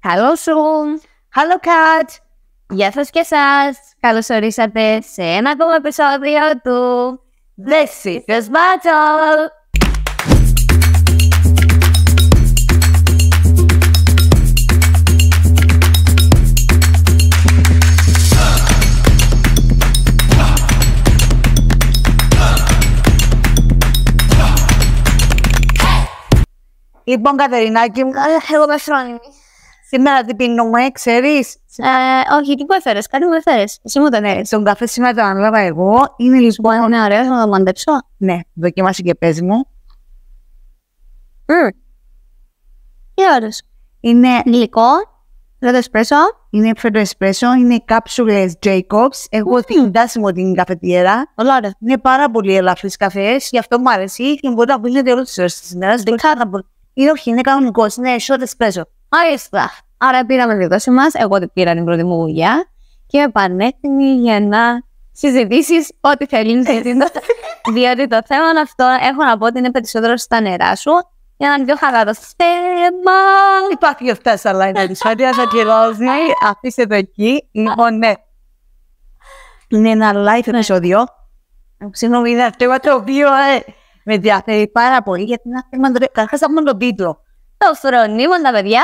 Καλώς σου! Hello Cat! Γεια σας και εσάς! Καλώς ορίσατε σε ένα ακόμα επεισόδιο του The Sisters Battle! Λοιπόν, Κατερινάκη μου, Εγώ με φρόνιμη. σήμερα τι πίνουμε, ξέρεις? Όχι, τι μου έφερες, κάτι μου έφερες. Εσύ μου τον έφερες. Τον καφέ σήμερα τον ανέλαβα εγώ. Είναι λοιπόν. Είναι ωραίο, θα το μαντέψω. Ναι, δοκίμασε και πες μου. Τι ωραίος. Είναι Γλυκό, ρόδο εσπρέσο. Είναι φρέντο εσπρέσο, είναι κάψουλες Jacobs. Εγώ την τάση μου την καφετιέρα. Πολύ ωραίο. Είναι πάρα πολύ ελαφρύς καφές, γι' αυτό μου αρέσει και μπορεί να πίνετε όλες τις ώρες της ημέρας. Είναι όχι, είναι κανονικός, είναι short espresso. Μάλιστα. Άρα πήραμε τη δόση μας, εγώ την πήρα την πρώτη μου γουλιά και είμαι πανέτοιμη για να συζητήσεις ό,τι θέλεις. Διότι το θέμα αυτό έχω να πω ότι είναι περισσότερο στα νερά σου για να είναι πιο χαλαρό θέμα. Υπάρχει και αυτά στα line της Φάντια, θα κυρώσει, αφήστε το εκεί. Λοιπόν, ναι. Είναι ένα live επεισόδιο. Συγγνώμη, είναι αυτό το οποίο με ενδιαφέρει πάρα πολύ γιατί είναι ένα θέμα. Καταρχάς, θα πούμε τον τίτλο. Το φρονίμον τα παιδιά.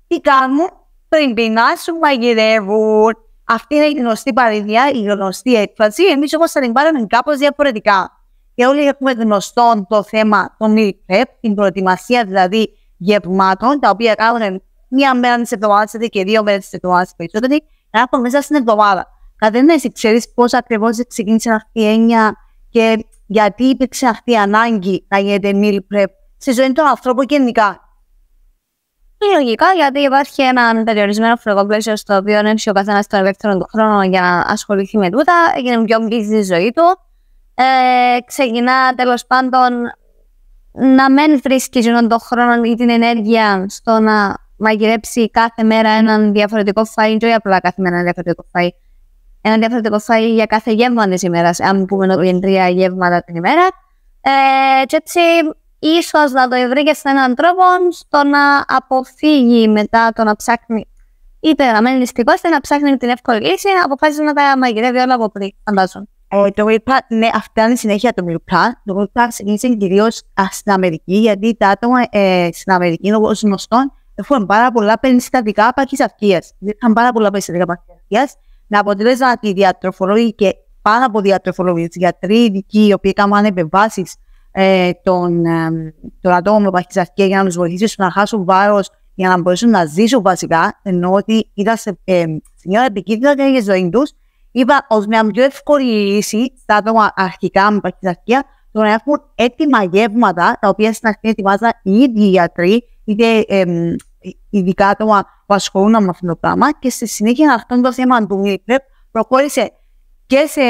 Τι κάνουν πριν πεινάσουν, μαγειρεύουν. Αυτή είναι η γνωστή παροιμία, η γνωστή έκφραση. Εμείς όμως θα την πάρουμε κάπως διαφορετικά. Και όλοι έχουμε γνωστό το θέμα των meal prep, την προετοιμασία δηλαδή γευμάτων, τα οποία κάνουν μία μέρα της εβδομάδας και 2 μέρες της εβδομάδας περισσότεροι, να έχουν μέσα στην εβδομάδα. Καθένα εσύ ξέρεις πώς ακριβώς ξεκίνησε αυτή η έννοια και γιατί υπήρξε αυτή η ανάγκη να γίνεται meal prep στη ζωή των ανθρώπων γενικά. Λογικά, γιατί υπάρχει ένα περιορισμένο χρονικό πλαίσιο στο οποίο έχει ο καθένας τον ελεύθερο του χρόνο για να ασχοληθεί με τούτα, έγινε πιο μπλή στη ζωή του. Ξεκινά τέλος πάντων να μην βρίσκει τον χρόνο ή την ενέργεια στο να μαγειρέψει κάθε μέρα έναν διαφορετικό φαΐ, και όχι απλά κάθε μέρα ένα διαφορετικό φαΐ. Ένα διαφορετικό φαΐ για κάθε γεύμα της ημέρας, αν πούμε ότι είναι 3 γεύματα την ημέρα. Και έτσι, ίσως να το βρει και σε έναν τρόπο στο να αποφύγει μετά το να ψάχνει, είτε να μένει ληστικός, είτε να ψάχνει την εύκολη λύση, να αποφάσισε να τα μαγειρεύει όλα από πριν, φαντάζομαι. Το meal plan, ναι, αυτά είναι η συνέχεια το meal plan. Το meal plan ξεκίνησε κυρίως στην Αμερική, γιατί τα άτομα στην Αμερική, όπως γνωστόν, έχουν πάρα πολλά περιστατικά παχυσαρκίας. Είχαν πάρα πολλά περιστατικά παχυσαρκίας. Να αποτελέσαν τη διατροφολόγοι και πάνω από διατροφολόγοι, γιατροί ειδικοί, οι οποίοι έκαναν επεμβάσεις των ατόμων με παχυσαρκία για να τους βοηθήσουν να χάσουν βάρος, για να μπορέσουν να ζήσουν βασικά, ενώ ότι ήταν σε μια επικίνδυνα για τη ζωή τους. Είπα ως μια πιο εύκολη λύση στα άτομα αρχικά με παχυσαρκία το να έχουν έτοιμα γεύματα, τα οποία στην αρχή ετοιμάζαν οι ίδιοι οι γιατροί, είτε ειδικά άτομα που ασχολούνται με αυτό το πράγμα. Και στη συνέχεια αυτό το θέμα του meal prep προχώρησε και σε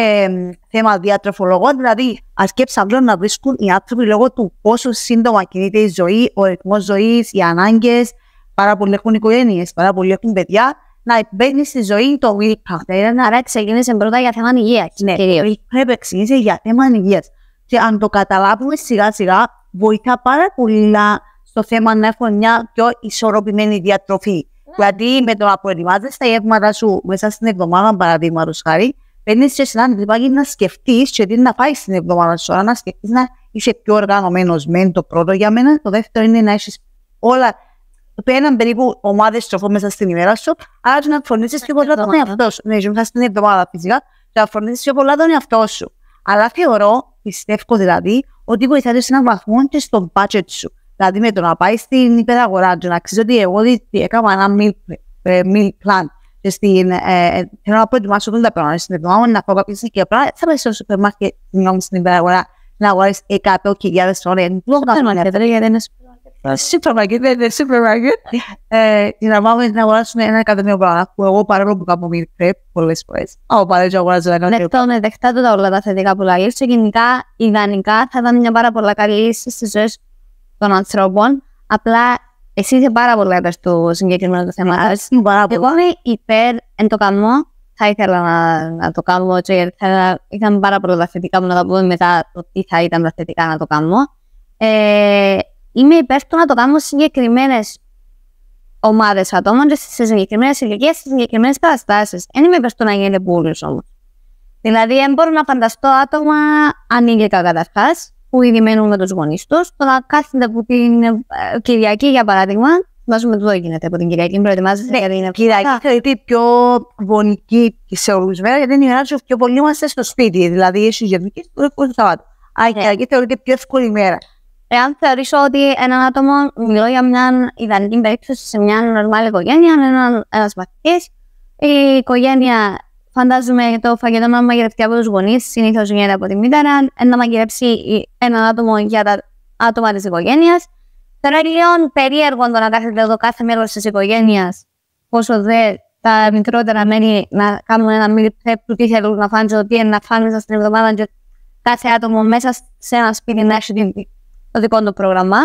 θέμα διατροφολογών, δηλαδή αρκέψαν πλέον να βρίσκουν οι άνθρωποι λόγω του πόσο σύντομα κινείται η ζωή, ο ρυθμός ζωής, οι ανάγκες, πάρα πολλοί έχουν οικογένειες, πάρα πολλοί έχουν παιδιά, να μπαίνει στη ζωή το meal prep. Άρα ξεκίνησε πρώτα για θέμα υγείας. Ναι, πρέπει να ξεκίνησε για θέμα υγείας. Και αν το καταλάβουμε σιγά σιγά, βοηθά πάρα πολύ στο θέμα να έχουμε μια πιο ισορροπημένη διατροφή. Δηλαδή με το να προετοιμάζεις τα γεύματα σου μέσα στην εβδομάδα, παραδείγματος χάρη, παίρνεις και σε έναν τρυπάκι να σκεφτείς και τι να φάεις στην εβδομάδα σου, να σκεφτείς να είσαι πιο οργανωμένος με το πρώτο για μένα. Το δεύτερο είναι να έχεις όλα, έναν περίπου ομάδες τροφών μέσα στην ημέρα σου, άρα να φροντίσεις πιο πολλά τον εαυτό σου. Ναι, μέσα στην εβδομάδα φυσικά, να φροντίσεις πιο πολλά τον εαυτό σου. Αλλά θεωρώ, πιστεύω δηλαδή, ότι βοηθάτε σε έναν βαθμό και στο budget σου. Δηλαδή με το να πάει στην υπεραγορά του, να ξέρεις ότι εγώ έκανα ένα meal plan και θέλω να προετοιμάσω όλα τα πράγματα στην εβδομάδα, να πάω κάποιες και απλά θα πάει στο σούπερ μάρκετ στην υπεραγορά να αγοράσεις 100.000 ώρες. Σούπερ μάρκετ, δεν είναι σούπερ μάρκετ. Για να πάμε να αγοράσουμε 1.000.000 πράγματα που εγώ παρόλο που κάνω meal prep πολλές φορές. Από παρέλο αγοράζω 1.000.000. Ναι, δεχτά του τα όλα τα θετικά που λέει. Και γενικά, ιδανικά θα ήταν μια πάρα πολλά καλή λύση στις ζωές των ανθρώπων. Απλά εσύ είσαι πάρα πολύ υπέρ του συγκεκριμένου του θέματος. Εγώ είμαι υπέρ εν το κάνω. Θα ήθελα να το κάνω, γιατί ήταν πάρα πολλά τα θετικά μου να τα πούμε μετά το τι θα ήταν τα θετικά να το κάνω. Είμαι υπέρ του να το κάνω συγκεκριμένες ομάδες ατόμων και σε συγκεκριμένες ηλικίες, σε συγκεκριμένες καταστάσεις. Δεν είμαι υπέρ του να γίνεται πούλους όμως. Δηλαδή, δεν μπορώ να φανταστώ άτομα ανήλικα καταρχάς, που ήδη μένουν με τους γονείς τους, το να κάθονται από την Κυριακή, για παράδειγμα. Βάζουμε το γίνεται από την Κυριακή, προετοιμάζεται για την Κυριακή θεωρείται πιο βολική σε όλους μέρα, γιατί είναι η ώρα που πιο πολλοί είμαστε στο σπίτι. Δηλαδή, οι συγγενείς του το Σαββάτο. Άρα, η Κυριακή θεωρείται πιο εύκολη ημέρα. Εάν θεωρήσω ότι έναν άτομο, μιλώ για μια ιδανική περίπτωση σε μια νορμάλ οικογένεια, ένας μαθητής, η οικογένεια, φαντάζομαι το φαγητό να μαγειρευτεί από τους γονείς, συνήθως γίνεται από τη μήτερα, να μαγειρέψει έναν άτομο για τα άτομα της οικογένειας. Τώρα είναι λίγο περίεργο το να κάθεται εδώ κάθε μέλος της οικογένειας, όσο δε τα μικρότερα μέλη να κάνουν ένα meal prep του τι θέλουν να φάνε, το τι είναι να φάνε μέσα στην εβδομάδα, και κάθε άτομο μέσα σε ένα σπίτι να έχει το δικό του πρόγραμμα.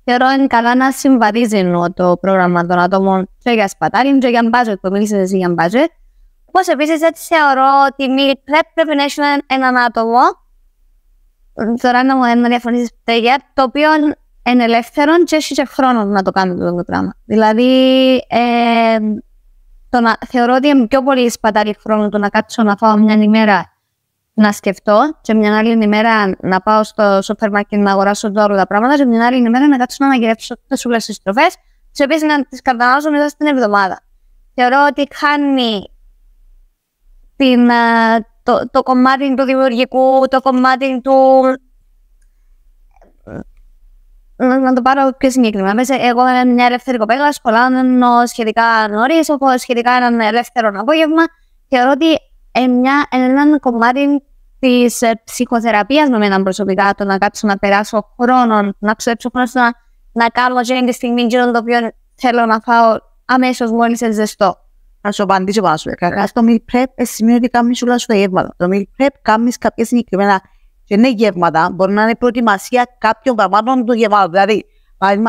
Θεωρώ είναι καλά να συμβαδίζει το πρόγραμμα των ατόμων και για σπατάλη και για budget, που μίλησες εσύ για budget. Όπως επίσης έτσι θεωρώ ότι meal prep πρέπει να έχει έναν άτομο, τώρα να διαφωνήσεις το οποίο είναι ελεύθερο και έχει και χρόνο να το κάνει το πράγμα. Δηλαδή, θεωρώ ότι είναι πιο πολύ σπατάλη χρόνο το να κάτσω να φάω μια ημέρα να σκεφτώ και μια άλλη ημέρα να πάω στο σούπερ μάρκετ να αγοράσω τώρα τα πράγματα και μια άλλη ημέρα να κάτσω να μαγειρέψω τις ούλες στις τροφές και επίσης να τις καταναλώσω μέσα στην εβδομάδα. Θεωρώ ότι χάνει το κομμάτι του δημιουργικού, το κομμάτι του... Να το πάρω πιο συγκεκριμένα. Εγώ είμαι μια ελεύθερη κοπέλα, σχολάω σχετικά νωρίς, έχω σχετικά έναν ελεύθερο απόγευμα. Θεωρώ ότι ένα κομμάτι της ψυχοθεραπείας με εμένα προσωπικά, το να κάτσω να περάσω χρόνο, να ξοδέψω χρόνο να κάνω και τη στιγμή το οποίο θέλω να φάω αμέσως μόλις είναι ζεστό. Να σου απαντήσω πάνω σου. Στο meal prep σημαίνει ότι κάνεις όλα σου τα γεύματα. Το meal prep κάνεις κάποια συγκεκριμένα και είναι γεύματα, μπορεί να είναι προετοιμασία κάποιων πραγμάτων του γεμάτου. Δηλαδή,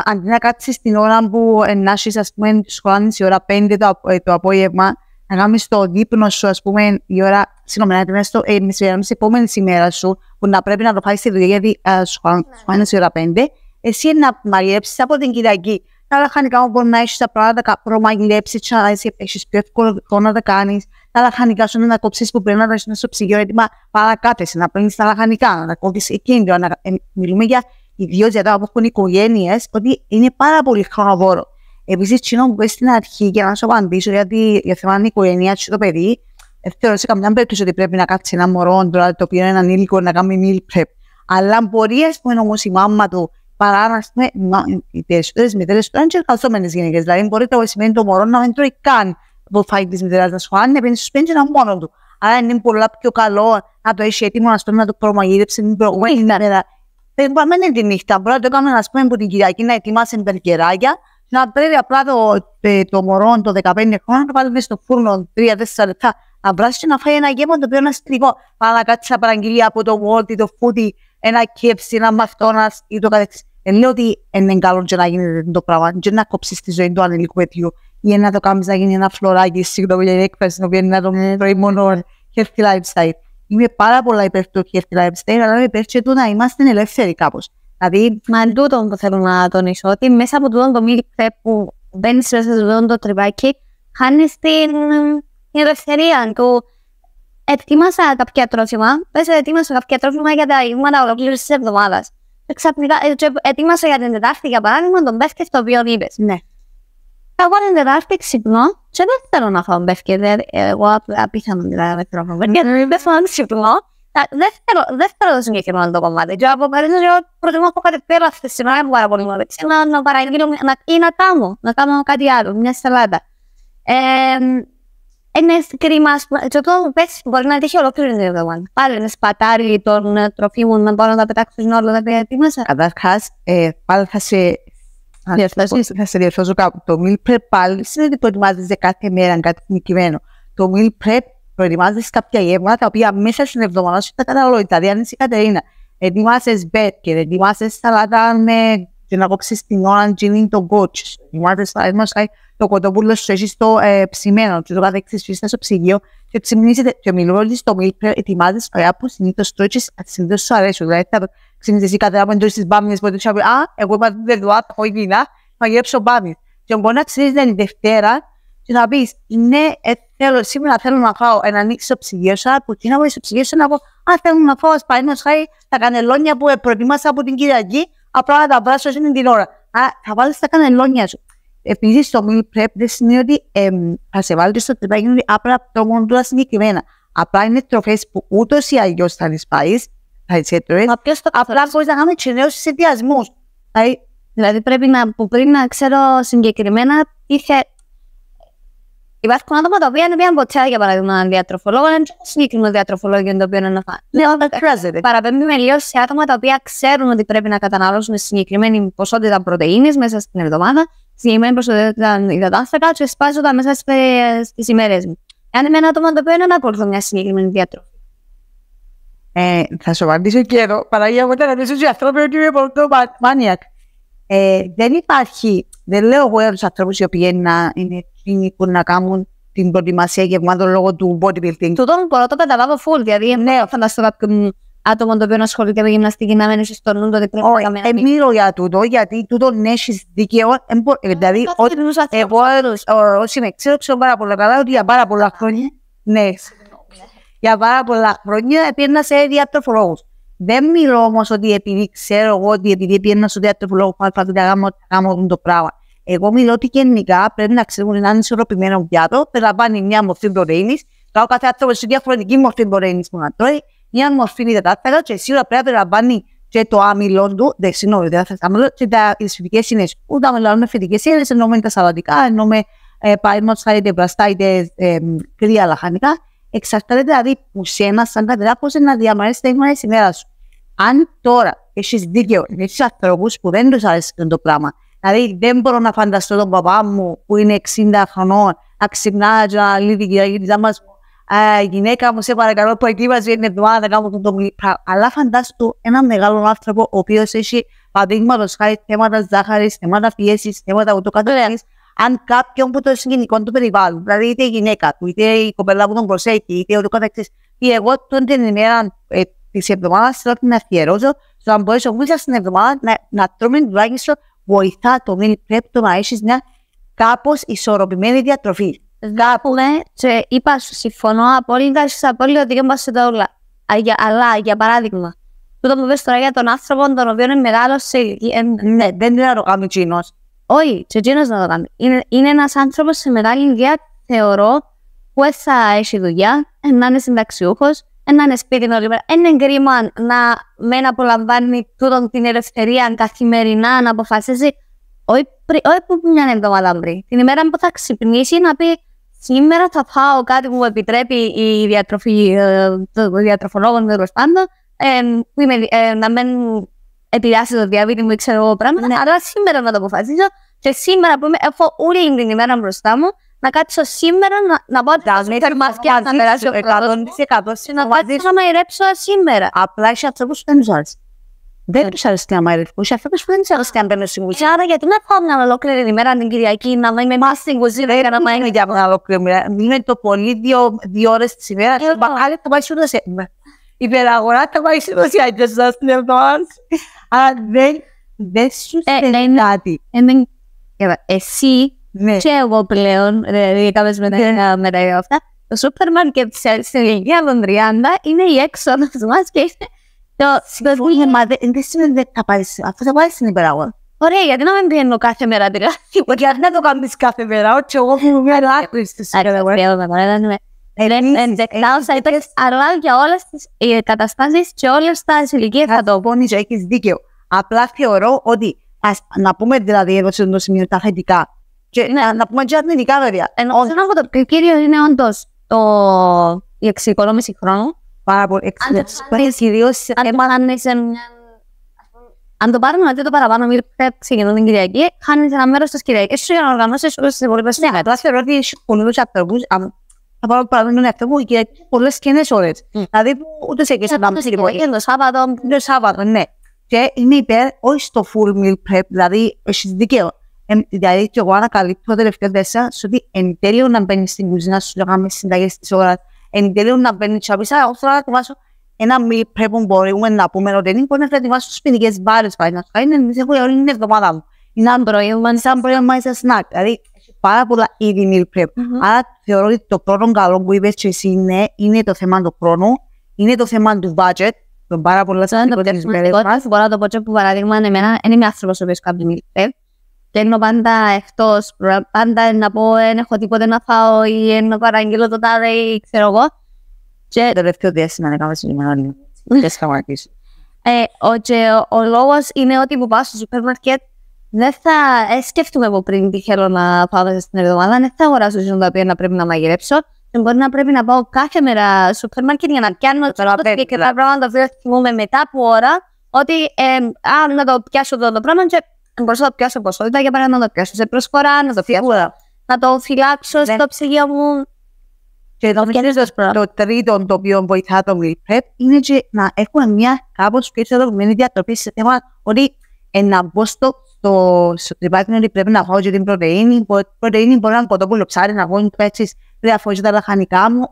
αντί να κάτσεις την ώρα που ενάσεις, ας πούμε, σχολάνεις η ώρα 5 το απόγευμα, να κάνεις το δείπνο σου, ας πούμε, η ώρα, συγγνώμη, να ετοιμάσεις το επόμενη ημέρα σου, που να πρέπει να το φάεις στη δουλειά, γιατί σχολάνεις η ώρα 5, εσύ να μαγειρέψεις από την Κυριακή. Τα λαχανικά μπορεί να έχεις τα πράγματα προμαγειρέψεις και να έχεις πιο εύκολο να τα κάνεις. Τα λαχανικά σου να κόψεις που πρέπει να τα έχεις στο ψυγείο έτοιμα παρακάτεση, να παίρνεις τα λαχανικά, να τα κόβεις εκείνη. Μιλούμε για ιδίως για τα που έχουν οικογένειες, ότι είναι πάρα πολύ χρονοβόρο. Επίσης, τσινό που πες στην αρχή, για να σου απαντήσω, γιατί για θέμα είναι η οικογένεια και το παιδί, θεωρώ σε καμιά περίπτωση ότι πρέπει να κάτσει ένα μωρό, τώρα το οποίο είναι ανήλικο, να κάνει meal prep. Αλλά μπορεί, ας πούμε, όμως η μάμα του, παρά οι περισσότερες μητέρες του είναι και εργαζόμενες γυναίκες. Δηλαδή, μπορεί το σημαίνει το μωρό να μην τρώει καν το φάει της μητέρας να σχολάνει, να παίρνει στο σπίτι ένα μόνο του. Άρα είναι πολλά πιο καλό να το έχει έτοιμο, να το προμαγειρέψει την προηγούμενη μέρα. Δεν μπορούμε να είναι τη νύχτα. Μπορεί να το κάνουμε, ας πούμε, από την Κυριακή να ετοιμάσει μπεργκεράκια, να πρέπει απλά το μωρό το 15 χρόνια να το βάλουμε στο φούρνο 3-4 λεπτά, να βράσει και να φάει ένα γεύμα το οποίο είναι αστρικό. Πάρα να κάτσει να παραγγείλει από το Walt, το Foodie, ένα KFC, ένα McDonald's ή το καθεξής. Δεν λέω ότι είναι καλό και να γίνει το πράγμα, και να κόψεις τη ζωή του ανηλίκου παιδιού ή να το κάνεις να γίνει ένα φλωράκι, συγγνώμη για την έκφραση, την οποία να το τρώει μόνο healthy lifestyle. Είμαι πάρα πολλά υπέρ του healthy lifestyle, αλλά είμαι υπέρ και του να είμαστε ελεύθεροι κάπως. Δηλαδή, μα τούτο που θέλω να τονίσω, ότι μέσα από τούτο το meal prep που μπαίνεις μέσα σε τούτο το τρυπάκι, χάνεις την ελευθερία του. Ετοίμασα κάποια τρόφιμα, ετοίμασα κάποια τρόφιμα για τα γεύματα ολοκλήρωσης της εβδομάδας. Ξαφνικά, ετοίμασα για την Τετάρτη, για παράδειγμα, τον μπέσκετ το οποίο είπες. Ναι. Εγώ την Τετάρτη ξυπνώ και δεν θέλω να φάω μπέσκετ. Εγώ απίθανο δηλαδή δεν θέλω να φάω μπέσκετ. Δεν θέλω να ξυπνώ. Δεν θέλω το συγκεκριμένο το κομμάτι. Και από παραδείγματος, εγώ προτιμώ από κάτι πέρα αυτή τη σήμερα, δεν πάρα πολύ μου αρέσει, να παραγγείλω ή να κάνω κάτι άλλο, μια σαλάτα. Είναι κρίμα, και αυτό πες μπορεί να τύχει ολόκληρη την εβδομάδα. Πάλι είναι σπατάρι των τροφίμων να μπορώ να τα πετάξω στην όλα τα ετοίμασα. Καταρχάς, πάλι θα σε διορθώσω κάπου. Το meal prep πάλι σημαίνει ότι προετοιμάζεσαι κάθε μέρα κάτι συγκεκριμένο. Το meal prep προετοιμάζεσαι κάποια γεύματα τα οποία μέσα στην εβδομάδα σου τα καταναλώνεις. Δηλαδή, αν είσαι η Κατερίνα, ετοιμάζεσαι μπέργκερ, ετοιμάζεσαι σαλάτα και να κόψεις την ώρα γίνει το γκότσο. Ετοιμάζεσαι το κοτόπουλο σου έχεις το ψημένο και το καθεξής σου στο ψυγείο και ξυμνίζετε και μιλούμε ότι στο meal prep ετοιμάζεις ωραία που συνήθως τρώεις συνήθως σου αρέσουν. Δηλαδή θα ξυμνίζεις εσύ κάθε ώρα που εντός τις μπάμιες που έτρεξα εγώ είπα δεν δω, θα έχω υγιεινά, θα γεύσω μπάμιες. Και μπορεί να ξέρεις την Δευτέρα και να πεις, ναι, σήμερα θέλω να φάω ένα ανοίξει το ψυγείο που τι να πω στο ψυγείο να πω, θέλω να φάω παραδείγματος χάρη τα κανελόνια που προετοιμάσα από την Κυριακή, απλά να τα βράσω εκείνη την ώρα. Θα βάλεις τα κανελόνια σου. Επίσης, το meal prep δεν σημαίνει ότι θα σε βάλεις στο τρυπάκι, ότι απλά το μόνο του συγκεκριμένα. Απλά είναι τροφές που ούτως ή αλλιώς θα τις πάεις, θα τις έτρωες. Απλά μπορείς να κάνεις και νέους συνδυασμούς. Δηλαδή πρέπει πριν να ξέρω συγκεκριμένα τι υπάρχουν άτομα τα οποία είναι bien ποτέ, για παράδειγμα, έναν διατροφολόγο, είναι και συγκεκριμένο διατροφολόγιο το οποίο είναι να φάνε. Ναι, δεν χρειάζεται. Παραπέμπει με λίγο σε άτομα τα οποία ξέρουν ότι πρέπει να καταναλώσουν συγκεκριμένη ποσότητα πρωτεΐνης μέσα στην εβδομάδα, συγκεκριμένη ποσότητα υδατάνθρακα, και σπάζω τα μέσα στις ημέρες μου. Εάν είμαι ένα άτομο το οποίο είναι να ακολουθώ μια συγκεκριμένη διατροφή. Θα σου απαντήσω και εδώ. Παραγία μου ήταν να πείσω στους ανθρώπους ότι είμαι πολύ μάνιακ. Δεν υπάρχει, δεν λέω εγώ για τους ανθρώπους οι οποίοι είναι εκείνοι που να κάνουν την προετοιμασία γευμάτων λόγω του bodybuilding. Τούτον μπορώ το καταλάβω full, δηλαδή ναι, φανταστώ κάποιον άτομο το οποίο ασχολείται με γυμναστική να μένει στο νου το ότι πρέπει να κάνει. Μιλώ για τούτο, γιατί τούτο έχεις δίκαιο. Δηλαδή, εγώ όσοι με ξέρω πάρα πολλά καλά ότι για πάρα πολλά χρόνια, ναι, για πάρα πολλά χρόνια πήγαινα σε διατροφολόγους. Δεν μιλώ όμως ότι επειδή ξέρω εγώ ότι επειδή πήγαινα στο διατροφολόγο θα κάνω το πράγμα. Εγώ μιλώ ότι γενικά πρέπει να ξέρουμε να είναι ισορροπημένο πιάτο, περιλαμβάνει μια μορφή πρωτεΐνης. Κάθε άνθρωπος έχει διαφορετική μορφή πρωτεΐνης που να τρώει, μια μορφή υδατάνθρακα και σίγουρα πρέπει να περιλαμβάνει και το άμυλο του, και τις φυτικές ίνες. Ούτε να μιλάμε φυτικές ίνες, εννοούμε τα σαλατικά, εννοούμε παραδείγματος χάρη πλαστά είτε κρύα λαχανικά. Εξαρτάται δηλαδή που σένα, σαν κατερά, πώς να διαμαρέσεις τα ημέρα της ημέρας σου. Αν τώρα έχεις δίκαιο, έχεις ανθρώπους που δεν τους αρέσει το πράγμα. Δηλαδή, δεν μπορώ να φανταστώ τον παπά μου που είναι 60 χρονών να ξυπνά και να λέει την Κυριακή μας γυναίκα μου, σε παρακαλώ, που εκεί μας είναι εβδομάδα να κάνω το πράγμα. Αλλά φαντάστο έναν μεγάλο άνθρωπο ο οποίος έχει παραδείγματος χάρη θέματα ζάχαρης, θέματα πίεσης, θέματα ούτω καθεξής. Αν κάποιον που το συγγενικό του περιβάλλον, δηλαδή είτε η γυναίκα του, είτε η κοπέλα που τον προσέχει, είτε ούτω καθεξής, ή εγώ την ημέρα της εβδομάδας θέλω να αφιερώσω στο να μπορέσω μέσα στην εβδομάδα να τρώμε τουλάχιστον βοηθά το meal prep το να έχεις μια κάπως ισορροπημένη διατροφή. Κάπου, ναι, και είπα σου, συμφωνώ απόλυτα, έχεις απόλυτα δίκιο σε τα όλα. Αλλά, για παράδειγμα, τούτο που πες τώρα για τον άνθρωπο τον οποίο είναι μεγάλος σε ηλικία. Ναι, δεν είναι να το κάνει τσίνος. Όχι, και τσίνος να το κάνει. Είναι ένας άνθρωπος σε μεγάλη ηλικία, θεωρώ, που θα έχει δουλειά, να είναι συνταξιούχος, να είναι σπίτι όλη μέρα. Είναι κρίμα να μην απολαμβάνει τούτον την ελευθερία καθημερινά να αποφασίσει, όχι που μια εβδομάδα πριν. Την ημέρα που θα ξυπνήσει να πει σήμερα θα φάω κάτι που μου επιτρέπει η διατροφή, το διατροφολόγο τέλος πάντων, να μην επηρεάσει το διαβήτη μου ή ξέρω εγώ πράγματα, αλλά σήμερα να το αποφασίσω και σήμερα που έχω όλη την ημέρα μπροστά μου, να κάτσω σήμερα να πάω τα μάτια να περάσει ο κλάδος και να κάτσω να μαϊρέψω σήμερα. Απλά είσαι άνθρωπος που δεν τους άρεσε. Δεν τους άρεσε να μαϊρεύω. Είσαι άνθρωπος που δεν τους άρεσε να μπαίνω στην κουζίνα. Άρα γιατί να πάω μια ολόκληρη ημέρα την Κυριακή να είμαι μέσα στην κουζίνα για να μαϊρεύω. Για μια ολόκληρη ημέρα. Είναι το πολύ 2 ώρες της ημέρας. Άλλοι θα πάει σου δώσει. Η υπεραγορά θα πάει σου δώσει άγγεστα στην εβδομάδα. Αλλά δεν σου στέλνει κάτι. Εσύ και εγώ πλέον, δηλαδή κάποιες μετά αυτά, το σούπερ μάρκετ στην ηλικία των 30 είναι η έξοδος μας και είναι το... Μα δεν σημαίνει ότι θα πάρεις, αυτό θα πάρεις στην υπεραγορά. Ωραία, γιατί να μην πηγαίνω κάθε μέρα την γράφη. Γιατί να το κάνεις κάθε μέρα, όχι εγώ που είμαι ελάχιστη στη υπεραγορά. Αλλά για όλες τις καταστάσεις και όλες τα ηλικίες θα το πόνεις, έχεις δίκαιο. Απλά θεωρώ ότι, να πούμε δηλαδή εδώ σε το σημείο τα θετικά, και να πούμε και αρνητικά βέβαια. Ενώ το κριτήριο είναι όντως η εξοικονόμηση χρόνου. Πάρα πολύ. Αν το πάρουμε ότι το παραπάνω ξεκινούν την Κυριακή, χάνεις ένα μέρος της Κυριακής σου για να οργανώσεις όλες τις υπόλοιπες. Ναι, απλά θεωρώ ότι έχει πολλούς ανθρώπους. Θα πάρω παράδειγμα τον εαυτό μου, η Κυριακή έχει πολλές κενές ώρες. Δηλαδή ούτε σε εκεί το Σάββατο, ναι. Και είναι υπέρ, όχι στο full meal prep, δηλαδή έχεις δικαίω. Δηλαδή και εγώ ανακαλύπτω το τελευταίο 4 ότι εν τέλειο να μπαίνεις στην κουζίνα σου να κάνεις συνταγές της ώρας, εν τέλειο να μπαίνεις και να πεις εγώ θέλω να ετοιμάσω ένα meal prep που μπορούμε να πούμε ότι δεν μπορεί να ετοιμάσω σπιτικές μπάρες παραδείγματος χάρη, είναι όλη την εβδομάδα μου. Είναι σαν προϊόν, σαν προϊόν μάλιστα snack. Δηλαδή, έχει πάρα πολλά είδη meal prep. Άρα θεωρώ ότι το πρώτο καλό που είπες και εσύ είναι το θέμα του χρόνου, είναι το θέμα του budget. Το πάρα πολλά σημαντικό της μέρες μας. Μπορώ να το πω και που παράδειγμα, εμένα δεν είμαι άνθρωπος ο οποίος κάνει meal prep. Παίρνω πάντα εκτός, πάντα να πω δεν έχω τίποτε να φάω ή να παραγγείλω το τάδε ή ξέρω εγώ. Και το τελευταίο διάστημα να κάνω συγκεκριμένα. Ο λόγος είναι ότι που πάω στο σούπερ μάρκετ δεν θα σκέφτομαι από πριν τι θέλω να πάω μέσα στην εβδομάδα, δεν θα αγοράσω ζώα τα οποία να πρέπει να μαγειρέψω. Και μπορεί να πρέπει να πάω κάθε μέρα στο σούπερ μάρκετ για να πιάνω και τα πράγματα τα οποία θυμούμαι μετά από ώρα ότι να το πιάσω το πράγμα και μπορούσα να το πιάσω ποσότητα για παράδειγμα να το πιάσω σε προσφορά, να το πιάσω, να το φυλάξω στο ψυγείο μου. Και το τρίτο το οποίο βοηθά το meal prep είναι και να έχουμε μια κάπως πιο εξοδοτημένη διατροφή σε θέμα ότι να μπω στο τρυπάκι ότι πρέπει να φάω και την πρωτεΐνη. Πρωτεΐνη μπορεί να είναι κοτόπουλο ψάρι, να φάω έτσι, πρέπει να φάω και τα λαχανικά μου.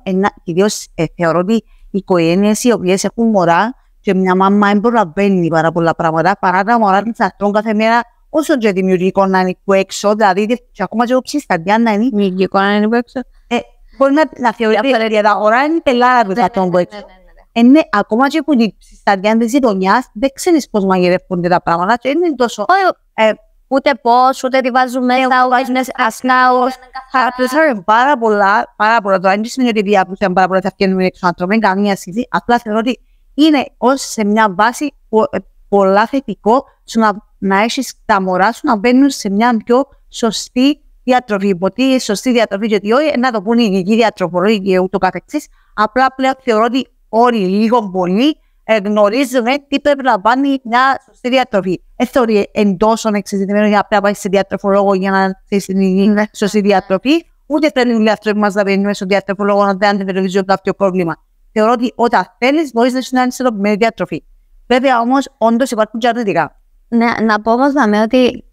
Κυρίως θεωρώ ότι οι οικογένειες οι οποίες έχουν μωρά και μια μάμα δεν προλαβαίνει πάρα πολλά πράγματα παρά τα μωρά της αυτών κάθε μέρα όσο και δημιουργικό να είναι που έξω, δηλαδή και ακόμα και όψη στα διάνα είναι δημιουργικό να είναι που έξω. Μπορεί να θεωρείται ότι τα ώρα είναι πελάρα του αυτών που έξω. Ακόμα και που στα διάνα της γειτονιάς δεν ξέρεις πώς μαγειρεύονται τα πράγματα και είναι τόσο... Ούτε πώς, ούτε τι βάζουν μέσα, ούτε ασνάους. Χαρακτηρίζουν πάρα πολλά, το αν σημαίνει ότι διάπλουσαν πάρα πολλά θα φτιάχνουμε έξω άνθρωποι, καμία σχέση. Απλά θεωρώ ότι είναι ως σε μια βάση πολλά θετικό να έχεις τα μωρά σου να μπαίνουν σε μια πιο σωστή διατροφή. Ποτέ σωστή διατροφή, γιατί όχι να το πούνε οι ειδικοί διατροφολόγοι και ούτω καθεξής. Απλά πλέον θεωρώ ότι όλοι λίγο πολύ γνωρίζουμε τι πρέπει να πάνε μια σωστή διατροφή. Δεν θεωρεί εντός εξειδικευμένο για να πάει σε διατροφολόγο για να ξέρει την σωστή διατροφή, ούτε πρέπει οι άνθρωποι μας να πηγαίνουν στον διατροφολόγο να δεν αντιμετωπίζουν κάποιο πρόβλημα. Θεωρώ ότι όταν θέλεις μπορείς να είσαι μια ισορροπημένη διατροφή. Βέβαια όμως, όντως υπάρχουν και αρνητικά. Ναι, να πω όμως ότι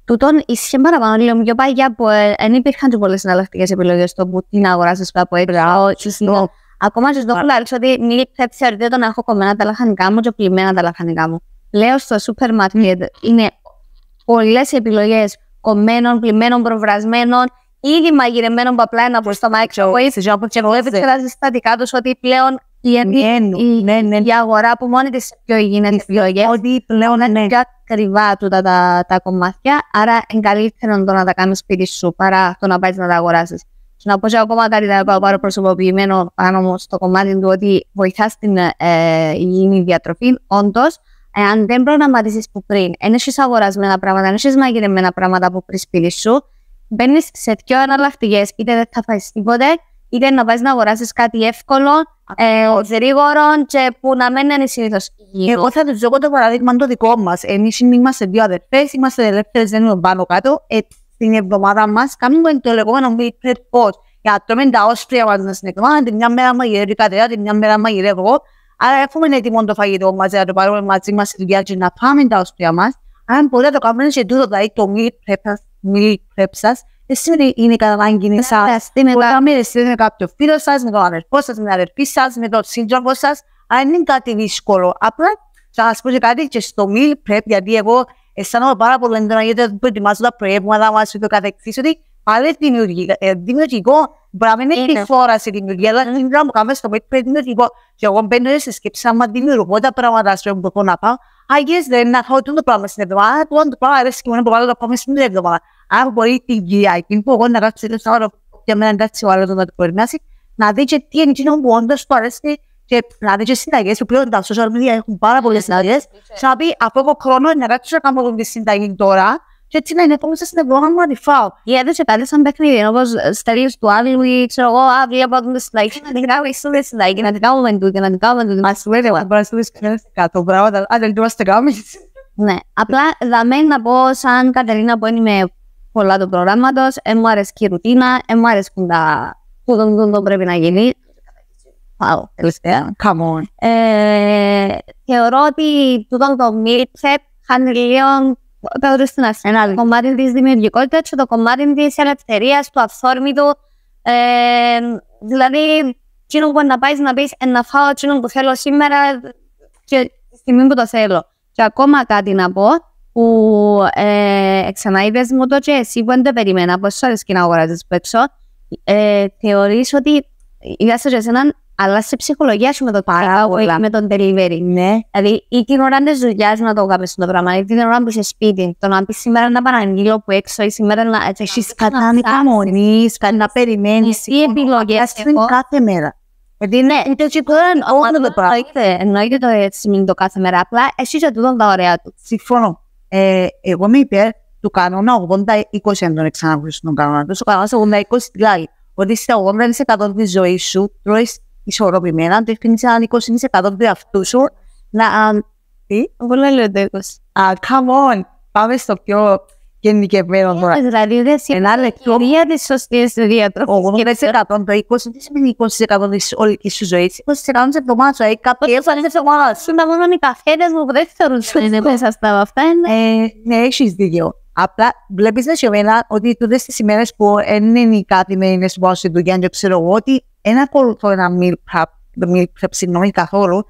τούτον ισχύει παραπάνω λίγο πιο παγιά που δεν υπήρχαν και πολλές εναλλακτικές επιλογές στο που τι να αγοράσεις από έξω. Ακόμα και στο χλάριξω ότι meal prep θεωρείται το να έχω κομμένα τα λαχανικά μου και πλημμένα τα λαχανικά μου. Λέω στο σούπερ μάρκετ είναι πολλές επιλογές κομμένων, πλημμένων, προβρασμένων, ήδη μαγειρεμένων που απλά είναι από στο μάξο. Και εγώ επεξεργάζομαι συστατικά τους ότι πλέον η αγορά που μόνη της πιο υγιεινές επιλογές, ότι πλέον είναι πιο ακριβά τούτα τα κομμάτια, άρα είναι καλύτερο το να τα κάνεις σπίτι σου παρά το να πάει να τα αγοράσεις. Να πω και ακόμα κάτι να πάω πάρω προσωποποιημένο πάνω στο κομμάτι του ότι βοηθά στην υγιεινή διατροφή. Όντως, αν δεν προγραμματίσεις που πριν, αν έχεις αγορασμένα πράγματα, αν έχεις μαγειρεμένα πράγματα από πριν σπίτι σου, μπαίνεις σε πιο εναλλακτικές. Είτε δεν θα φάεις τίποτε, είτε να πάει να αγοράσεις κάτι εύκολο, γρήγορο και που να μην είναι συνήθως υγιεινό. Εγώ θα του δω το παράδειγμα το δικό μας. Εμείς είμαστε δύο αδερφές, είμαστε ελεύθερες, δεν είναι πάνω κάτω. Την εβδομάδα μας κάνουμε το λεγόμενο meal prep post. Για να τρώμε τα όσπρια μας στην εβδομάδα, την μια μέρα μαγειρεύει κατέρα, την μια μέρα μαγειρεύω εγώ. Άρα έχουμε έτοιμο το φαγητό μας, να το πάρουμε μαζί μας στη δουλειά και να πάμε τα όσπρια μας. Αν μπορεί να το κάνουμε και τούτο, δηλαδή το meal prep σας, δεν σημαίνει ότι είναι κατά ανάγκη εσάς. Μπορεί να μοιραστείτε με κάποιο φίλο σας, με τον αδερφό σας, με την αδερφή σας, με τον σύντροφο σας, αλλά είναι κάτι δύσκολο. Απλά θα σας πω και κάτι και στο meal prep, γιατί εγώ αισθάνομαι πάρα πολύ έντονα γιατί προετοιμάζω τα προέπματα μας και το καθεξής, ότι πάλι δημιουργικό, μπορεί να μην έχει φορά σε δημιουργία, αλλά είναι πράγμα που κάνουμε στο meal prep δημιουργικό. Και εγώ μπαίνω σε σκέψη, άμα δημιουργώ τα πράγματα που μπορώ να πάω, αγίες δεν να φάω το πράγμα στην εβδομάδα, το πράγμα αρέσει και μόνο που βάλω το πράγμα στην εβδομάδα. Αν μπορεί την Κυριακή που εγώ να κάτσω σε ώρα για μένα εντάξει ο άλλος να το προετοιμάσει, να δει και τι είναι εκείνο που όντως του αρέσει και να δει και συνταγές που πλέον τα social media έχουν πάρα πολλές συνταγές και να πει από εγώ χρόνο να κάτσω να κάνω τη συνταγή τώρα και έτσι να είναι μέσα στην εβδομάδα μου να τη φάω. Ή έδωσε κάτι σαν παιχνίδι, όπως στέλνεις του άλλου ή ξέρω εγώ αύριο από την συνταγή να την κάνουμε στο τη συνταγή, να την κάνουμε τούτη, να την κάνουμε τούτη. Μας σου έλεγα, μπορεί να σου δεις κάτω πράγματα, αν δεν το είμαστε κάνεις. Ναι, απλά δαμένει να πω σαν Κατερίνα που είμαι πολλά του προγράμματος, μου αρέσει η ρουτίνα, μου αρέσκουν τα που πρέπει να γίνει. Wow, τελευταία. Come on. Θεωρώ ότι τούτο το meal prep χάνει λίγο το κομμάτι της δημιουργικότητας και το κομμάτι της ελευθερίας, του αυθόρμητου. Δηλαδή, εκείνο που να πάεις να πεις να φάω εκείνο που θέλω σήμερα και τη στιγμή που το θέλω. Και ακόμα κάτι να πω, που ξανά είδες μου το και εσύ που δεν το περιμένα, πόσο αρέσκει να αγοράζεις που έξω, θεωρείς ότι είδασαι και εσέναν, αλλά σε ψυχολογία σου με το παράγω με τον delivery. Ναι. Δηλαδή, ή την ώρα της δουλειάς να το κάνεις το πράγμα, ή την ώρα που είσαι σπίτι, το να πεις σήμερα να παραγγείλω που έξω, ή σήμερα να έχεις κατάνοια μονής, να περιμένεις. Τι επιλογές έχω. Κάθε μέρα. Γιατί ναι, εννοείται το έτσι μην το κάθε μέρα, απλά εσύ και τούτον τα ωραία του. Συμφωνώ. Εγώ είμαι υπέρ του κανόνα 80-20 αν τον εξαναγνωρίσω τον κανόνα του. Ο κανόνας 80-20 δηλαδή ότι στα 80% της ζωής σου τρώεις ισορροπημένα, το ευκαιρνείς έναν 20% του εαυτού σου να... Τι? Εγώ λέω το 20. Come on! Πάμε στο πιο γενικευμένο τώρα. Δηλαδή, ένα λεπτό για τις σωστές διατροφές. 80% το 20% τι σημαίνει 20% της όλης σου ζωής, 20% της εβδομάδας σου, κάποιοι έφτανε της εβδομάδας. Σου τα μόνο οι καφέδες μου που δεν θεωρούν ότι είναι μέσα στα αυτά. Ναι, έχεις δίκιο. Απλά βλέπεις με εμένα ότι τούτες τις ημέρες που δεν είναι κάτι με είναι σπάω στη δουλειά και ξέρω εγώ ότι δεν ακολουθώ ένα meal prep, συγγνώμη καθόλου.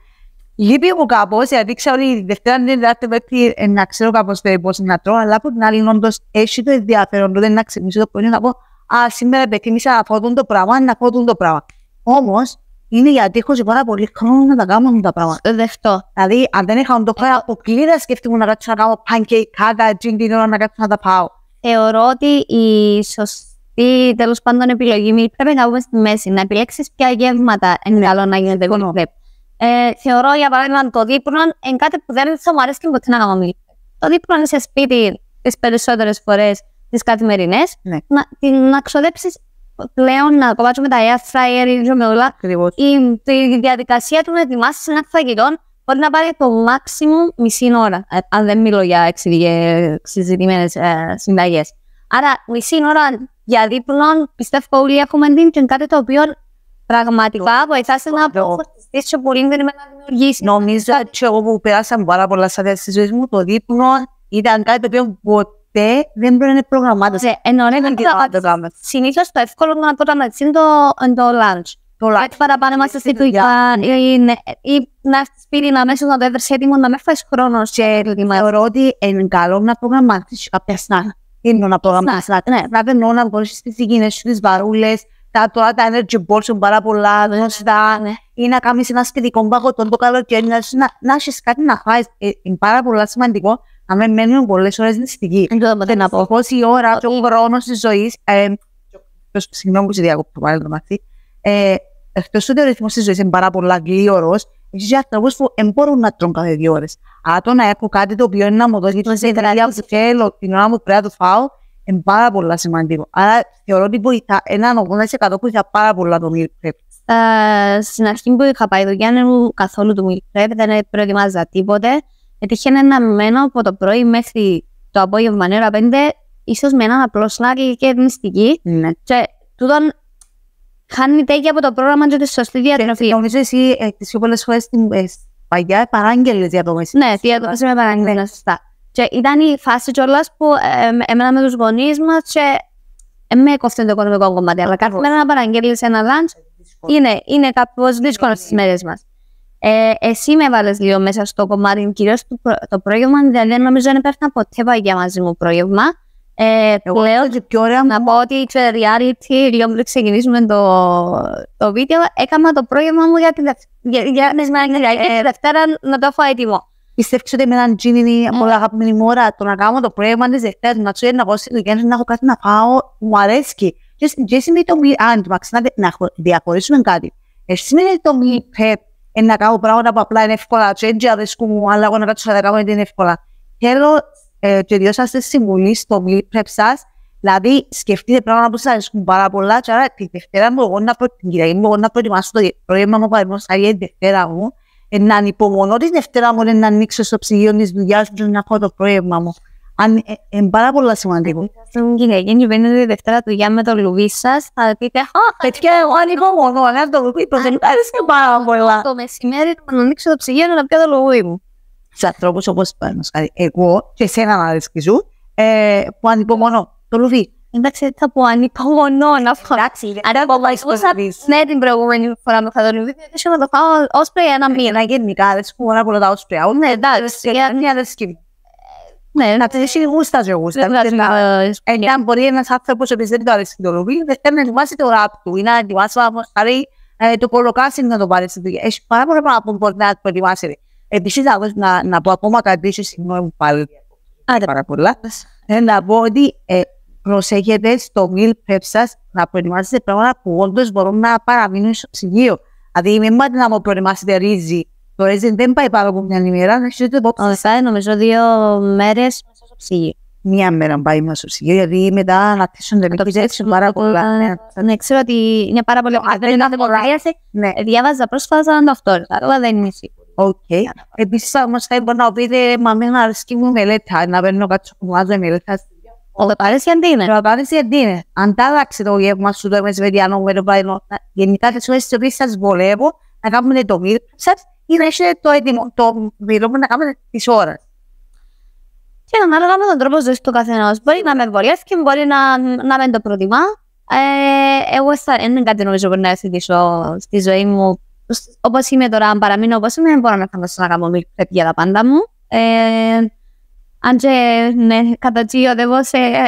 Λείπει μου κάπως, γιατί ξέρω ότι η Δευτέρα είναι δεύτερη να ξέρω κάπως πώς να τρώω, αλλά από την άλλη όντως έχει το ενδιαφέρον του δεν να ξυπνήσω το πρωί να πω «Α, σήμερα επεκτίμησα να φάω το πράγμα, να φάω το πράγμα». Όμως, είναι γιατί έχω και πάρα πολύ χρόνο να τα κάνω τα πράγματα. Δευτό. Δηλαδή, αν δεν είχα το πράγμα, αποκλείεται να σκεφτούμε να κάτσω να κάνω pancake, κάκα, την ώρα να κάτσω να τα πάω. Θεωρώ ότι η σωστή τέλος πάντων επιλογή πρέπει να βγούμε στη μέση, να επιλέξεις ποια γεύματα είναι καλό να γίνεται meal prep. Θεωρώ για παράδειγμα το δείπνο είναι κάτι που δεν θα μου αρέσει και ποτέ να κάνω meal prep. Το δείπνο είναι σε σπίτι τις περισσότερες φορές τις καθημερινές, να ξοδέψεις πλέον να κοβάτσουμε τα air fryer ή με όλα. Η διαδικασία του να ετοιμάσεις ένα φαγητό μπορεί να πάρει το maximum μισή ώρα, αν δεν μιλώ για εξειδικευμένες συνταγές. Άρα μισή ώρα για δείπνο πιστεύω όλοι έχουμε την και κάτι το οποίο πραγματικά βοηθάς να αποφορτιστείς και πολύ δεν είμαι να δημιουργήσεις. Νομίζω ότι εγώ που πέρασαν πάρα πολλά στάδια στη ζωή μου, το δείπνο ήταν κάτι το οποίο ποτέ δεν πρέπει να είναι προγραμμάτος. Συνήθως το εύκολο να το κάνεις είναι το lunch. Έτσι παραπάνω είμαστε στη δουλειά ή να έρθεις σπίτι να αμέσως να το έβρεις έτοιμο, να μην φάεις χρόνο σε ετοιμάσεις. Θεωρώ ότι είναι καλό να προγραμμάσεις κάποια σνάκα. Είναι να προγραμμάσεις σνάκα. Να περνώ να μπορείς στις εκείνες σου τις βαρούλες, τα energy balls είναι πάρα πολλά, ή να κάνεις ένα σπιτικό παγωτό το καλοκαίρι, να έχεις κάτι να φάεις. Είναι πάρα πολύ σημαντικό να μην μένουν πολλές ώρες νηστικοί. Να πω πως η ώρα και ο χρόνος της ζωής, συγγνώμη που σε διακόπτω πάλι το μάθη, εκτός ότι ο ρυθμός της ζωής είναι πάρα πολλά γλύωρος, έχεις και ανθρώπους που δεν μπορούν να τρώνε κάθε 2 ώρες. Άρα το να έχω κάτι το οποίο είναι να μου δώσει την ενέργεια που θέλω, την ώρα που πρέπει να το φάω, είναι πάρα πολύ σημαντικό. Άρα θεωρώ ότι βοηθά έναν 80% που βοηθά πάρα πολλά το meal prep. Στην αρχή που είχα πάει δουλειά, δεν ήμουν καθόλου το meal prep, δεν προετοιμάζα τίποτε. Έτυχε να μένω από το πρωί μέχρι το απόγευμα νέρα 5, ίσως με έναν απλό σνακ και νηστική. Και τούτον χάνει τέγια από το πρόγραμμα και τη σωστή διατροφή. Νομίζω εσύ τις πιο πολλές φορές στην παγιά παράγγελες διατροφές. Ναι, διατροφές με παράγγελες, σωστά. Και ήταν η φάση κιόλας που έμενα με τους γονείς μας και με κόφτει το οικονομικό κομμάτι. Αλλά κάθε μέρα να παραγγέλεις ένα lunch είναι κάπως δύσκολο στις μέρες μας. Εσύ με βάλες λίγο μέσα στο κομμάτι, κυρίως το πρόγευμα, δηλαδή νομίζω δεν έπαιρνα ποτέ παγιά μαζί μου πρόγευμα. Πλέον να πω ότι σε reality, λίγο πριν ξεκινήσουμε το βίντεο, έκανα το πρόγευμα μου για τη Δευτέρα να το έχω έτοιμο. Πιστεύεις ότι με έναν τζιν είναι πολύ αγαπημένη μου ώρα το να κάνω το πρόγραμμα της Δευτέρας, να ξέρω να πάω στη δουλειά, να έχω κάτι να φάω, μου αρέσει. Και σημαίνει το να διαχωρίσουμε κάτι. Σημαίνει το meal prep, να κάνω πράγματα που απλά είναι εύκολα, και έτσι αρέσκουν μου, αλλά εγώ να κάτσω να κάνω γιατί είναι εύκολα. Θέλω και δύο σας τη συμβουλή στο meal prep σας, δηλαδή σκεφτείτε πράγματα που σας αρέσκουν πάρα πολλά και άρα τη Δευτέρα μου, εγώ να προετοιμάσω το πρόγραμμα μου παραδείγματος χάρη τη Δευτέρα μου, να ανυπομονώ τη Δευτέρα μου να ανοίξω στο ψυγείο της δουλειάς μου και να έχω το πρόγραμμα μου. Είναι πάρα πολύ σημαντικό. Στην Κυριακή και παίρνετε τη Δευτέρα δουλειά με το λουβί σας, θα πείτε «Παιδιά, εγώ ανυπομονώ, αλλά το λουβί πως δεν άρεσε πάρα πολλά». Το μεσημέρι να ανοίξω το ψυγείο να πιω το λουβί μου. Σε ανθρώπους όπως εγώ και εσένα να αρέσκει σου, που ανυπομονώ το λουβί. Εντάξει, θα πω ανυπομονώ να φάω. Ναι, την προηγούμενη φορά με φάω το λουβί, γιατί να το φάω όσπρια ένα μήνα. Γενικά, αρέσκουν πάρα πολλά τα όσπρια. Ναι, εντάξει, μια αρέσκει. Ναι, να ξέρει γούστα και γούστα. Εάν μπορεί ένας άνθρωπος επειδή δεν το αρέσει το ρουβί, δεν θέλει να ετοιμάσει το ράπ του ή να ετοιμάσει το κολοκάσιν να το πάρει στη δουλειά. Έχει πάρα πολλά πράγματα που μπορεί να το ετοιμάσει. Επίσης, να πω ακόμα κάτι, συγγνώμη που πάλι πάρα πολλά. Να πω ότι προσέχετε στο meal prep σας να προετοιμάσετε πράγματα που όντως μπορούν να παραμείνουν στο ψυγείο. Δηλαδή, μην πάτε να μου προετοιμάσετε ρύζι. Το ρύζι δεν πάει πάνω από μια ημέρα, να έχετε υπόψη. Νομίζω 2 μέρες μέσα στο ψυγείο. Μία μέρα πάει μέσα στο ψυγείο, γιατί μετά να χτίσουν το ψυγείο πάρα πολλά. Ναι, ξέρω ότι είναι πάρα πολύ. Δεν είναι κάθε πολλαπλίαση. Διάβαζα πρόσφατα το αυτό, αλλά δεν είναι σίγουρη. Επίσης, όμως, θα μπορείτε να πείτε, μα μην αρέσκει μου μελέτα, να παίρνω κάτι σοκομάζω μελέτα. Ο πεπάρες γιατί είναι. Ο πεπάρες γιατί είναι. Αν τα άλλαξε το γεύμα σου το μεσβεδιανό με το παϊνό, γενικά τις ώρες τις οποίες σας βολεύω, να κάνουμε το μύρο σας ή να έχετε το έτοιμο, το μύρο να κάνουμε τις ώρες. Και ανάλογα με τον τρόπο ζωής του καθενός. Μπορεί να με βολεύει και μπορεί να μην το προτιμά. Εγώ δεν είναι κάτι νομίζω που να αισθητήσω στη ζωή μου. Όπως είμαι τώρα, αν παραμείνω όπως είμαι, μπορώ να φανταστώ να κάνω μύρο για τα πάντα μου. Αν και ναι, κατατσιοδεύω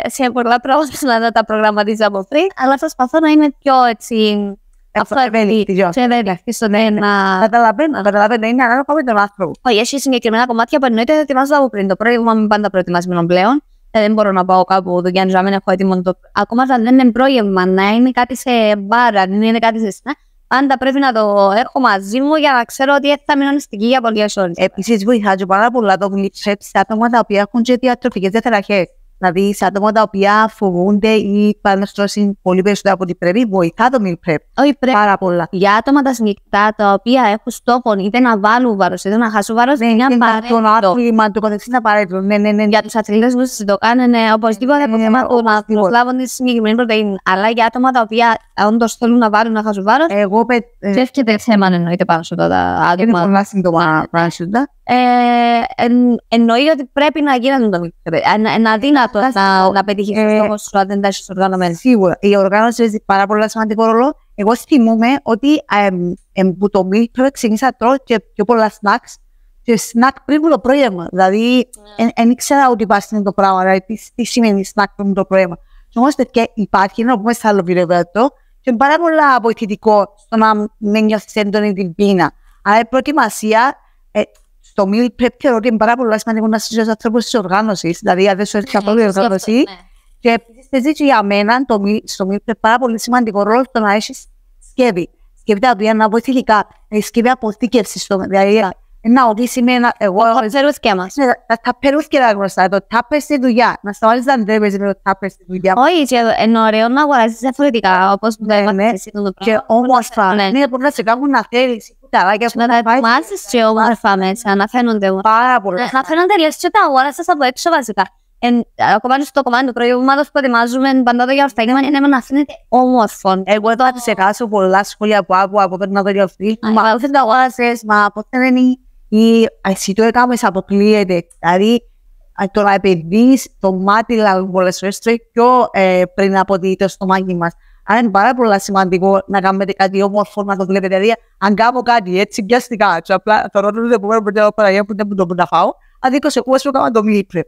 σε πολλά πράγματα να τα προγραμματίζω από πριν, αλλά προσπαθώ να είμαι πιο έτσι ευέλικτη στο ναι, να... Καταλαβαίνω, είναι ανάλογα με τον άνθρωπο. Όχι, έχει συγκεκριμένα κομμάτια που εννοείται ότι ετοιμάζω από πριν. Το πρόγραμμα μου είναι πάντα προετοιμασμένο πλέον. Δεν μπορώ να πάω κάπου δουλειά να μην έχω έτοιμο το... Ακόμα αν δεν είναι πρόγευμα, να είναι κάτι σε μπάρα, αν είναι κάτι σε σινά. Πάντα πρέπει να το έχω μαζί μου για να ξέρω ότι θα μείνω νηστική για πολλές ώρες. Επίσης, βοηθάζει πάρα πολλά το meal prep σε άτομα τα οποία έχουν και διατροφικές διαταραχές. Δηλαδή, σε άτομα τα οποία φοβούνται ή πάνε στρώσουν πολύ περισσότερο από ό,τι πρέπει, βοηθά το meal prep. Όχι, πρέπει. Πάρα πολλά. Για άτομα τα συγκεκριτά τα οποία έχουν στόχο είτε να βάλουν βάρος είτε να χάσουν βάρος, είναι απαραίτητο. Το άθλημα, το καθεξής είναι απαραίτητο. Ναι. Για τους αθλητές που το κάνουν, οπωσδήποτε το θέμα του να προσλάβουν τη συγκεκριμένη πρωτεΐνη. Αλλά για άτομα τα οποία όντως θέλουν να βάλουν να χάσουν βάρος, δεν έρχεται θέμα εννοείται πάνω σε τα άτομα. Είναι πολλά σύντομα πράγματα. Εννοεί ότι πρέπει να γίνει το meal prep. Είναι αδύνατο να πετύχεις το στόχο σου αν δεν τα έχεις οργανωμένο. Σίγουρα. Η οργάνωση παίζει πάρα πολύ σημαντικό ρόλο. Εγώ θυμούμαι ότι που το meal prep ξεκίνησα να τρώω και πιο πολλά snacks και snack πριν το πρόγευμα. Δηλαδή, δεν ήξερα ότι υπάρχει το πράγμα. Δηλαδή, τι σημαίνει snack πριν το πρόγευμα. Όμως, υπάρχει, να πούμε σε άλλο βίντεο αυτό, και είναι πάρα πολύ βοηθητικό στο να μην νιώθεις έντονη την πείνα. Αλλά η προετοιμασία στο meal prep θεωρώ ότι είναι πάρα πολύ σημαντικό να είσαι άνθρωπος της οργάνωσης. Δηλαδή, αν δεν σου έρθει καθόλου η οργάνωση. Και επίσης, θες για μένα στο meal prep πάρα πολύ σημαντικό ρόλο στο να έχεις σκεύη. Σκεύη τα οποία να βοηθητικά. Σκεύη αποθήκευσης. Δηλαδή, να οδήσει με ένα. Εγώ. Τα περούθηκια μας. Τα περούθηκια γνωστά. Το τάπερ στη δουλειά. Να σταματήσεις να ντρέπεσαι με το τάπερ στη δουλειά. Όχι, είναι ωραίο να αγοράσεις διαφορετικά. Όπως το έβαλες εσύ το πράγμα. Και όμορφα. Ναι, μπορεί να σε κάνουν να θέλεις. Να τα ετοιμάσεις και όμορφα μέσα. Να φαίνονται. Πάρα πολλά. Να φαίνονται λες και τα αγοράσες από έξω βασικά. Ακόμα στο κομμάτι του προηγούμενου που ετοιμάζουμε πάντα το γιαουρτάκι είναι να φαίνεται όμορφο. Εγώ εδώ θα ξεχάσω πολλά σχόλια που άκουγα από πριν να το γιαουρτί. Μα δεν το αγοράσες, μα πώς δεν είναι. Ή εσύ το έκαμες αποκλείεται. Δηλαδή, το να επενδύεις το μάτι δηλαδή πολλές φορές πιο πριν από το στομάχι μας. Άρα είναι πάρα πολύ σημαντικό να κάνετε κάτι όμορφο, να το βλέπετε. Δηλαδή, αν κάνω κάτι έτσι πιαστικά, και απλά θα ρωτήσω το επόμενο πράγμα που δεν μπορώ να φάω, αδίκως εγώ σου έκανα το meal prep.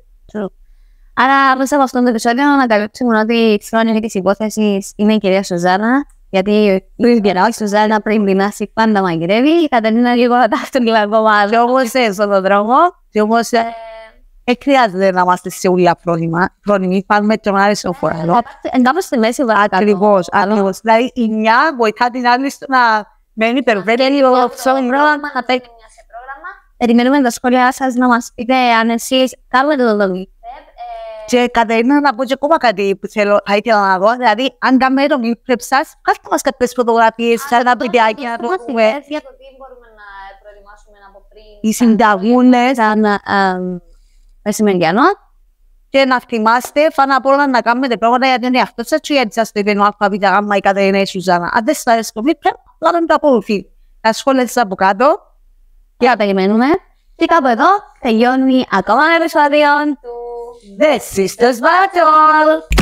Άρα, μέσα από αυτό το επεισόδιο, να καλύψουμε ότι η χρόνια της υπόθεσης είναι η κυρία Σουζάνα. Γιατί πριν γυρνάω, η Σουζάνα πριν πεινάσει πάντα μαγειρεύει. Η Καταρίνα λίγο ταυτόχρονα ακόμα. Και όμως στον δρόμο, και όμως χρειάζεται να είμαστε σε ούλια φρόνιμοι. Πάμε τον άρεσε στο φοράδο. Εντάμε στη μέση βάκα. Ακριβώς. Δηλαδή η μια βοηθά την άλλη στο να μένει περβέτη. Και λίγο στο πρόγραμμα να παίρνει μια σε πρόγραμμα. Περιμένουμε τα σχόλιά σας να μας πείτε αν εσείς κάνετε το meal prep. Και Κατερίνα, να πω και ακόμα κάτι που θα ήθελα να δω. Δηλαδή, αν κάνουμε το meal prep σας, κάντε μας κάποιες φωτογραφίες, σαν ένα βιντεάκι να το δούμε. Για το τι μπορούμε να προετοιμάσουμε από πριν. Οι συνταγούνες. Μεσημεριανό. Και να θυμάστε, πάνω απ' όλα να κάνετε πράγματα για τον εαυτό σας και γιατί σας το είπε ο αλφαβήτα γάμμα η Κατερίνα η Σουζάνα. Αν δεν σας αρέσει το meal prep, να το αποδοθεί. Τα σχόλια σας από κάτω. Και να περιμένουμε. Και κάπου εδώ τελειώνει ακόμα ένα επεισόδιο του The Sisters Battle.